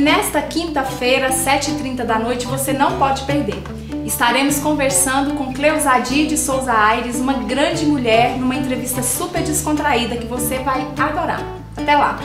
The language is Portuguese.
Nesta quinta-feira, 7h30 da noite, você não pode perder. Estaremos conversando com Cleusadir de Souza Aires, uma grande mulher, numa entrevista super descontraída que você vai adorar. Até lá!